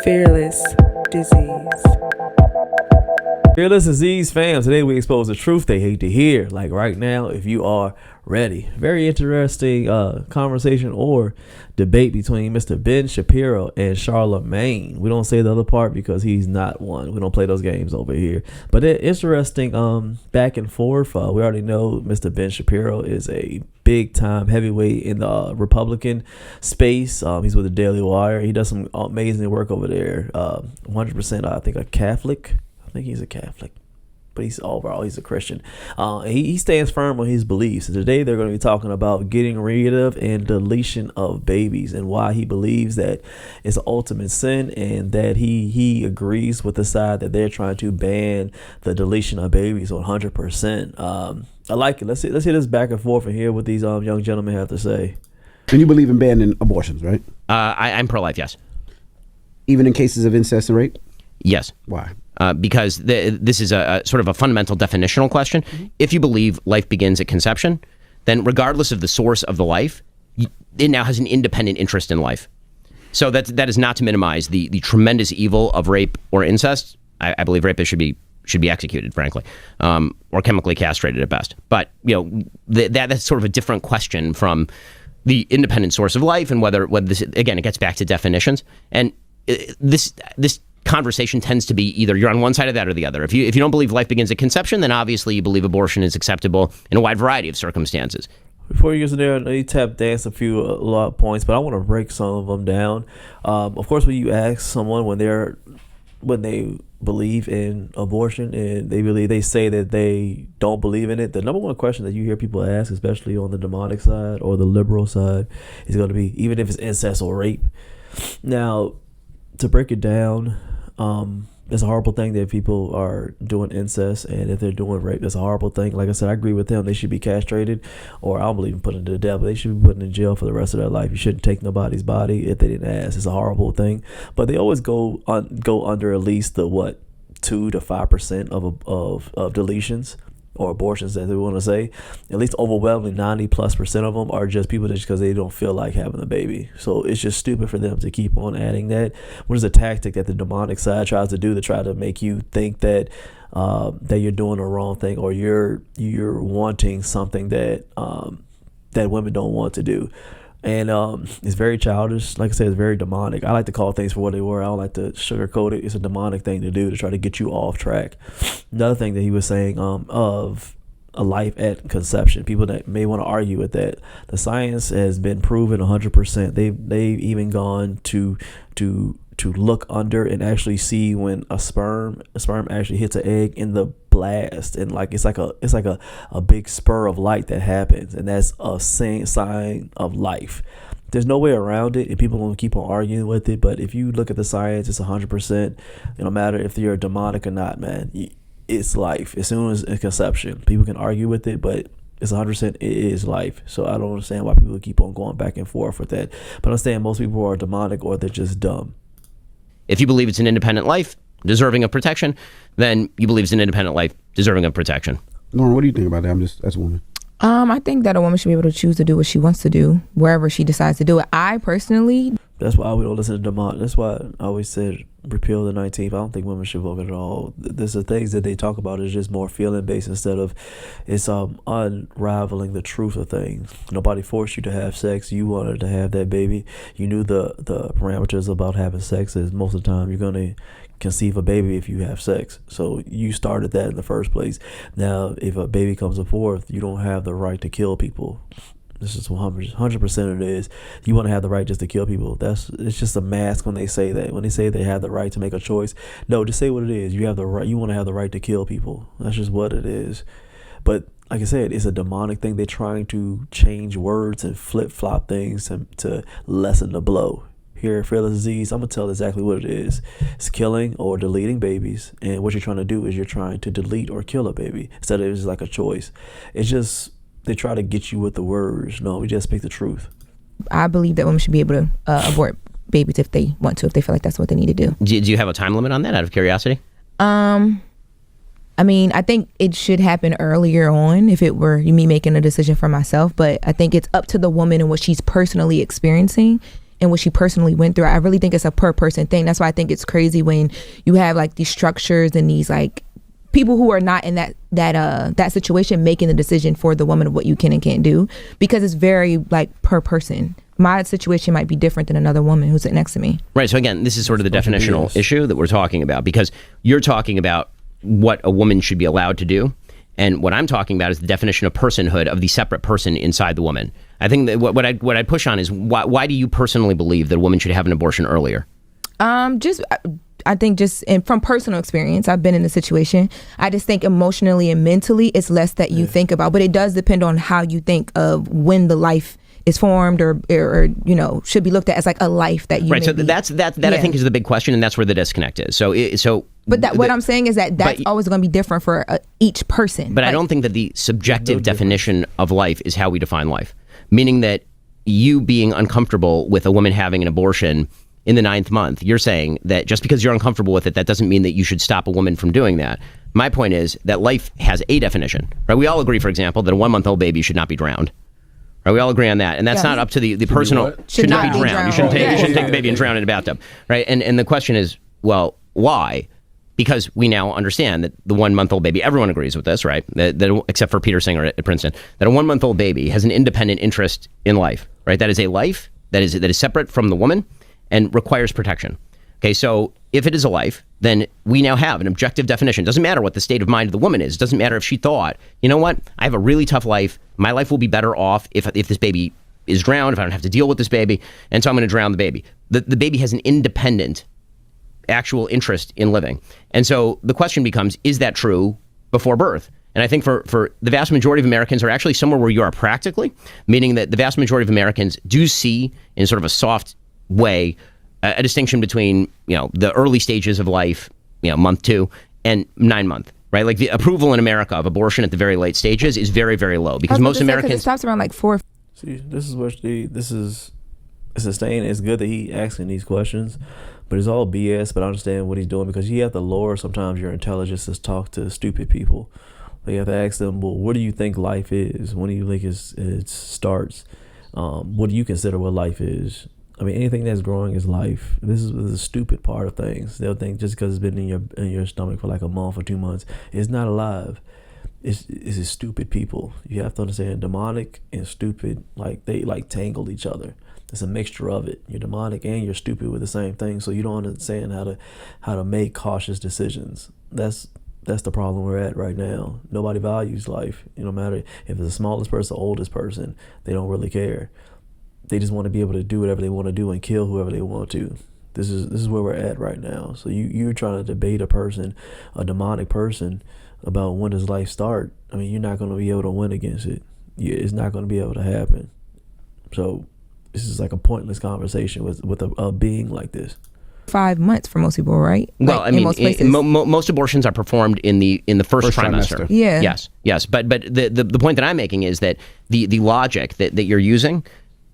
Fearless Disease. Fearless Disease fam, today we expose the truth they hate to hear. Like right now, if you are ready. Very interesting conversation or debate between Mr. Ben Shapiro and Charlemagne. We don't say the other part because he's not one. We don't play those games over here. But interesting back and forth. We already know Mr. Ben Shapiro is a big time heavyweight in the Republican space. He's with the Daily Wire. He does some amazing work over there. 100% I think a Catholic. I think he's a Catholic, but he's a Christian. He stands firm on his beliefs. And today they're going to be talking about getting rid of and deletion of babies and why he believes that it's an ultimate sin, and that he agrees with the side that they're trying to ban the deletion of babies 100%. I like it. Let's hear this back and forth and hear what these young gentlemen have to say. And you believe in banning abortions, right? I'm pro-life, yes. Even in cases of incest and rape? Yes. Why? Because this is a sort of a fundamental definitional question. Mm-hmm. If you believe life begins at conception, then regardless of the source of the life, it now has an independent interest in life. So that is not to minimize the tremendous evil of rape or incest. I believe rapists should be executed, frankly, or chemically castrated at best. But that's sort of a different question from the independent source of life, and whether this, again, it gets back to definitions. And this conversation tends to be either you're on one side of that or the other. If you don't believe life begins at conception, then obviously you believe abortion is acceptable in a wide variety of circumstances. Before you get in there, I know you tap dance a lot of points, but I want to break some of them down. Of course, when you ask someone when they believe in abortion and they say that they don't believe in it, the number one question that you hear people ask, especially on the demonic side or the liberal side, is going to be, even if it's incest or rape. Now, to break it down, it's a horrible thing that people are doing incest, and if they're doing rape, that's a horrible thing. Like I said, I agree with them. They should be castrated, or I don't believe in putting to death, but they should be put in jail for the rest of their life. You shouldn't take nobody's body if they didn't ask. It's a horrible thing. But they always go under at least the 2 to 5% of deletions or abortions, that they want to say. At least overwhelmingly 90+% of them are just people just because they don't feel like having a baby. So it's just stupid for them to keep on adding that, which is a tactic that the demonic side tries to do to try to make you think that you're doing the wrong thing, or you're wanting something that women don't want to do. And it's very childish. Like I said, it's very demonic. I like to call things for what they were. I don't like to sugarcoat it. It's a demonic thing to do to try to get you off track. Another thing that he was saying of a life at conception, people that may want to argue with that, the science has been proven 100%. They've even gone to look under and actually see when a sperm actually hits an egg in the blast, and it's like a big spur of light that happens, and that's a sign of life. There's no way around it, and people are going to keep on arguing with it. But if you look at the science, it's 100%. No matter if you're demonic or not, man, it's life. As soon as conception, people can argue with it, but it's 100%. It is life. So I don't understand why people keep on going back and forth with that. But I understand most people are demonic, or they're just dumb. If you believe it's an independent life deserving of protection, then you believe it's an independent life deserving of protection. Lauren, what do you think about that? I'm just as a woman. I think that a woman should be able to choose to do what she wants to do wherever she decides to do it. I personally, that's why we don't listen to demonic. That's why I always said repeal the 19th. I don't think women should vote at all. There's the things that they talk about is just more feeling based instead of it's unraveling the truth of things. Nobody forced you to have sex. You wanted to have that baby. You knew the parameters about having sex is most of the time you're gonna conceive a baby if you have sex. So you started that in the first place. Now, if a baby comes forth, you don't have the right to kill people. This is 100% it is. You want to have the right just to kill people. It's just a mask when they say that. When they say they have the right to make a choice, no, just say what it is. You have the right. You want to have the right to kill people. That's just what it is. But like I said, it's a demonic thing. They're trying to change words and flip-flop things to lessen the blow. Here at Fearless Disease, I'm going to tell exactly what it is. It's killing or deleting babies. And what you're trying to do is you're trying to delete or kill a baby instead of it's like a choice. It's just they try to get you with the words. No, we just speak the truth. I believe that women should be able to abort babies if they want to, if they feel like that's what they need to do. Do you have a time limit on that, out of curiosity? I mean, I think it should happen earlier on if it were me making a decision for myself. But I think it's up to the woman and what she's personally experiencing and what she personally went through. I really think it's a per person thing. That's why I think it's crazy when you have like these structures and these like people who are not in that situation making the decision for the woman of what you can and can't do, because it's very like per person. My situation might be different than another woman who's sitting next to me. Right. So again, this is sort of the definitional issue that we're talking about, because you're talking about what a woman should be allowed to do. And what I'm talking about is the definition of personhood of the separate person inside the woman. I think that what I'd push on is why do you personally believe that a woman should have an abortion earlier? I think and from personal experience, I've been in a situation. I just think emotionally and mentally, it's less that you think about, but it does depend on how you think of when the life is formed or you know, should be looked at as like a life that you right. So that I think is the big question, and that's where the disconnect is. But what I'm saying is that's always going to be different for each person. But I don't think that the subjective definition of life is how we define life. Meaning that you being uncomfortable with a woman having an abortion in the 9th month, you're saying that just because you're uncomfortable with it, that doesn't mean that you should stop a woman from doing that. My point is that life has a definition, right? We all agree, for example, that a 1-month-old baby should not be drowned. Right? We all agree on that. And that's not up to the personal... Should not be drowned. You shouldn't take the baby and drown in a bathtub. Right? And the question is, well, why? Because we now understand that the 1-month-old baby, everyone agrees with this, right? That except for Peter Singer at Princeton, that a 1-month-old baby has an independent interest in life, right? That is a life that is separate from the woman and requires protection. Okay, so if it is a life, then we now have an objective definition. Doesn't matter what the state of mind of the woman is. Doesn't matter if she thought, you know what, I have a really tough life. My life will be better off if this baby is drowned, if I don't have to deal with this baby, and so I'm going to drown the baby. The baby has an independent actual interest in living. And so the question becomes, is that true before birth? And I think for the vast majority of Americans are actually somewhere where you are practically, meaning that the vast majority of Americans do see in sort of a soft way a distinction between, you know, the early stages of life, you know, month 2 and 9 month, right? Like the approval in America of abortion at the very late stages is very, very low, because most Americans... It stops around like 4. See, this is sustained. It's good that he asking these questions, but it's all BS. But I understand what he's doing, because you have to lower sometimes your intelligence to talk to stupid people. Like you have to ask them, well, what do you think life is? When do you think it starts? What do you consider what life is? I mean, anything that's growing is life. This is the stupid part of things. They'll think just because it's been in your stomach for like a month or 2 months, it's not alive. It's just stupid people. You have to understand, demonic and stupid, like they like tangle each other. It's a mixture of it. You're demonic and you're stupid with the same thing. So you don't understand how to make cautious decisions. That's the problem we're at right now. Nobody values life. No matter if it's the smallest person, the oldest person, they don't really care. They just want to be able to do whatever they want to do and kill whoever they want to. This is where we're at right now. So you're trying to debate a demonic person, about when does life start. I mean, you're not going to be able to win against it. It's not going to be able to happen. So this is like a pointless conversation with a being like this. 5 months for most people, right? Well, like, I mean, most abortions are performed in the first trimester. Yeah. Yes. But the point that I'm making is that the logic that you're using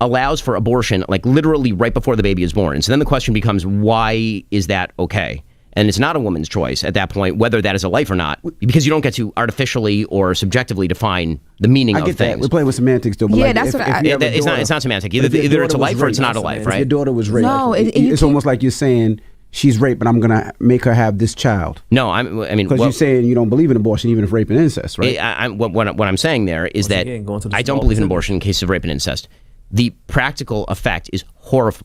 allows for abortion like literally right before the baby is born. So then the question becomes, why is that okay? And it's not a woman's choice at that point whether that is a life or not, because you don't get to artificially or subjectively define the meaning of things. I get that. We're playing with semantics still. But yeah, that's what it's not semantic. Either it's a life or it's not a life, right? If your daughter was raped, no, it's almost like you're saying she's raped, but I'm going to make her have this child. No, I mean... Because you're saying you don't believe in abortion even if rape and incest, right? What I'm saying there is that I don't believe in abortion in cases of rape and incest. The practical effect is horrible.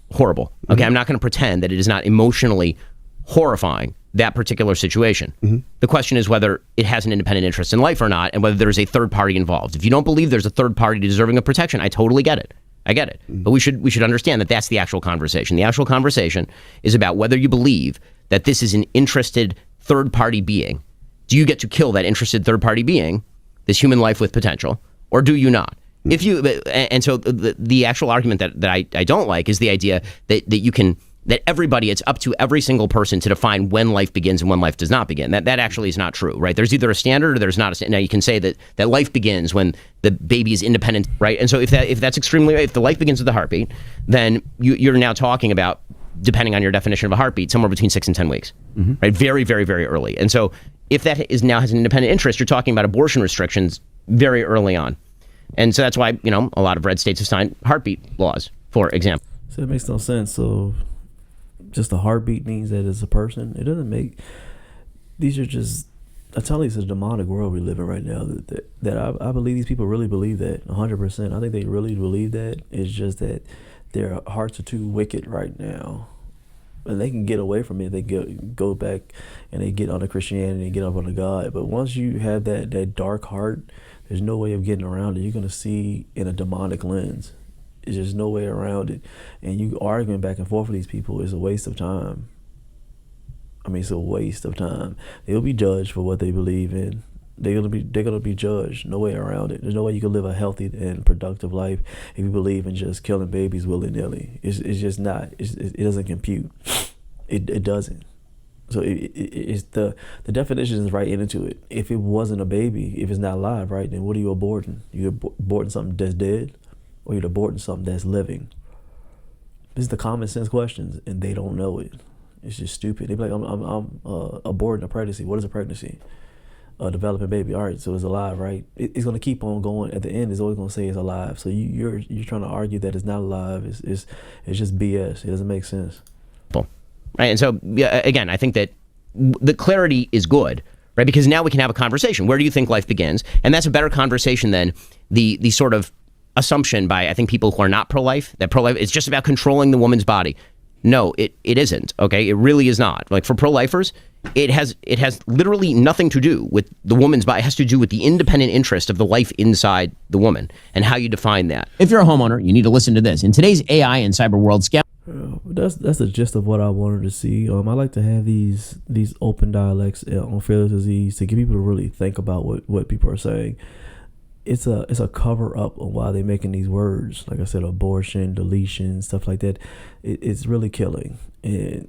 Okay, mm-hmm. I'm not going to pretend that it is not emotionally horrifying, that particular situation. Mm-hmm. The question is whether it has an independent interest in life or not, and whether there's a third party involved. If you don't believe there's a third party deserving of protection, I totally get it. I get it. Mm-hmm. But we should understand that that's the actual conversation. The actual conversation is about whether you believe that this is an interested third party being. Do you get to kill that interested third party being, this human life with potential, or do you not? If you and so the actual argument that I don't like is the idea that you can, that everybody, it's up to every single person to define when life begins and when life does not begin. That actually is not true, right? There's either a standard or there's not a standard. Now you can say that life begins when the baby is independent, right? And so if the life begins with the heartbeat, then you're now talking about, depending on your definition of a heartbeat, somewhere between 6 and 10 weeks, mm-hmm. right? Very, very, very early. And so if that now has an independent interest, you're talking about abortion restrictions very early on. And so that's why, a lot of red states have signed heartbeat laws, for example. So it makes no sense. So just a heartbeat means that it's a person. It doesn't make. These are just. I tell you, it's a demonic world we live in right now. That I believe these people really believe that 100%. I think they really believe that. It's just that their hearts are too wicked right now, and they can get away from it. They go back and they get onto Christianity and get up onto God. But once you have that dark heart, there's no way of getting around it. You're gonna see in a demonic lens. There's just no way around it. And you arguing back and forth with these people is a waste of time. I mean, it's a waste of time. They'll be judged for what they believe in. They're gonna be judged. No way around it. There's no way you can live a healthy and productive life if you believe in just killing babies willy nilly. It's just not. It doesn't compute. It doesn't. So it's the definition is right into it. If it wasn't a baby, if it's not alive, right, then what are you aborting? You're aborting something that's dead, or you're aborting something that's living. This is the common sense questions, and they don't know it. It's just stupid. They be like, I'm aborting a pregnancy. What is a pregnancy? A developing baby. All right, so it's alive, right? It's gonna keep on going. At the end, it's always gonna say it's alive. So you're trying to argue that it's not alive. It's just BS. It doesn't make sense. Right, and so again, I think that the clarity is good, right? Because now we can have a conversation. Where do you think life begins? And that's a better conversation than the sort of assumption by, I think, people who are not pro-life, that pro-life is just about controlling the woman's body. No, it isn't. Okay, it really is not. Like for pro-lifers, it has literally nothing to do with the woman's body. It has to do with the independent interest of the life inside the woman and how you define that. If you're a homeowner, you need to listen to this. In today's AI and cyber world, that's the gist of what I wanted to see. I like to have these open dialects on Fearless Disease to get people to really think about what people are saying. It's a cover up on why they're making these words. Like I said, abortion, deletion, stuff like that. It's really killing, and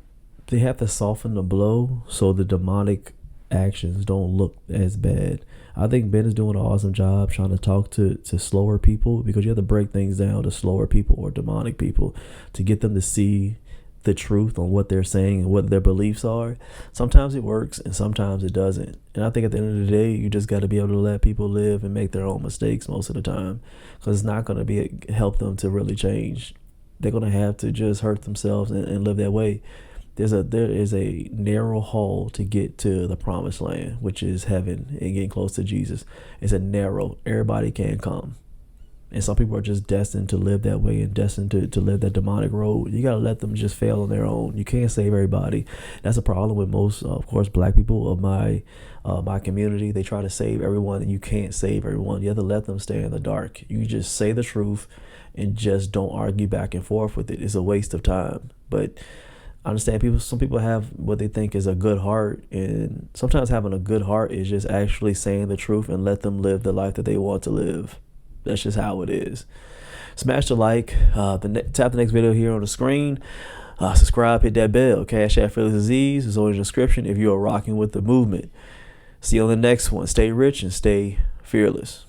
they have to soften the blow so the demonic actions don't look as bad. I think Ben is doing an awesome job trying to talk to slower people, because you have to break things down to slower people or demonic people to get them to see the truth on what they're saying and what their beliefs are. Sometimes it works and sometimes it doesn't. And I think at the end of the day, you just got to be able to let people live and make their own mistakes most of the time, because it's not going to help them to really change. They're going to have to just hurt themselves and live that way. There is a narrow hall to get to the promised land, which is heaven and getting close to Jesus. It's a narrow. Everybody can't come. And some people are just destined to live that way and destined to live that demonic road. You got to let them just fail on their own. You can't save everybody. That's a problem with most, of course, black people of my community. They try to save everyone, and you can't save everyone. You have to let them stay in the dark. You just say the truth and just don't argue back and forth with it. It's a waste of time. But I understand some people have what they think is a good heart, and sometimes having a good heart is just actually saying the truth and let them live the life that they want to live. That's just how it is. Smash the like, tap the next video here on the screen, subscribe, hit that bell. CashApp FearlessDisease is on the description if you are rocking with the movement. See you on the next one. Stay rich and stay fearless.